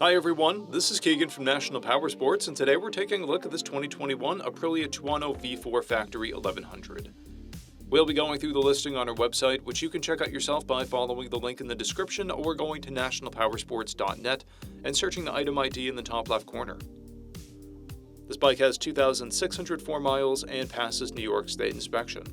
Hi everyone, this is Keegan from National Powersports, and today we're taking a look at this 2021 Aprilia Tuono V4 Factory 1100. We'll be going through the listing on our website, which you can check out yourself by following the link in the description or going to nationalpowersports.net and searching the item ID in the top left corner. This bike has 2,604 miles and passes New York State inspection.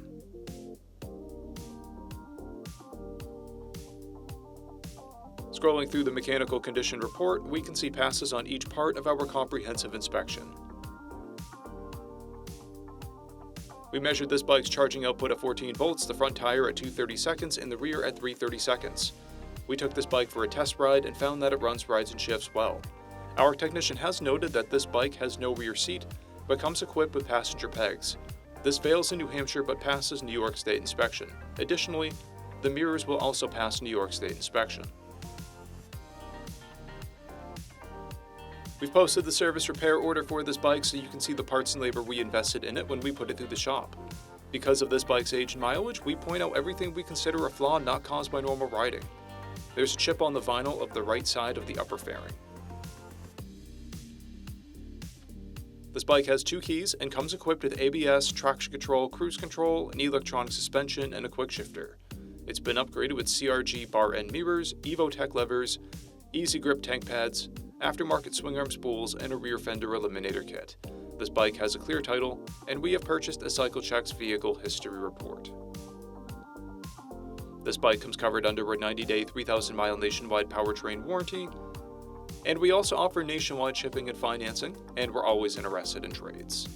Scrolling through the mechanical condition report, we can see passes on each part of our comprehensive inspection. We measured this bike's charging output at 14 volts, the front tire at 230 seconds, and the rear at 330 seconds. We took this bike for a test ride and found that it runs, rides, and shifts well. Our technician has noted that this bike has no rear seat, but comes equipped with passenger pegs. This fails in New Hampshire but passes New York State inspection. Additionally, the mirrors will also pass New York State inspection. We've posted the service repair order for this bike so you can see the parts and labor we invested in it when we put it through the shop. Because of this bike's age and mileage, we point out everything we consider a flaw not caused by normal riding. There's a chip on the vinyl of the right side of the upper fairing. This bike has 2 keys and comes equipped with ABS, traction control, cruise control, an electronic suspension, and a quick shifter. It's been upgraded with CRG bar end mirrors, EvoTech levers, easy grip tank pads, aftermarket swing arm spools, and a rear fender eliminator kit. This bike has a clear title, and we have purchased a CycleCheck's vehicle history report. This bike comes covered under a 90-day, 3,000-mile nationwide powertrain warranty, and we also offer nationwide shipping and financing, and we're always interested in trades.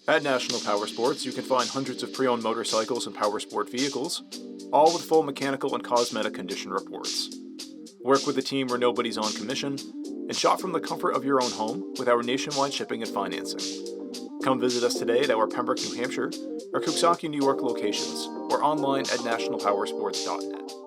At National Powersports, you can find hundreds of pre-owned motorcycles and powersport vehicles, all with full mechanical and cosmetic condition reports. Work with a team where nobody's on commission, and shop from the comfort of your own home with our nationwide shipping and financing. Come visit us today at our Pembroke, New Hampshire, or Coxsackie, New York locations, or online at nationalpowersports.net.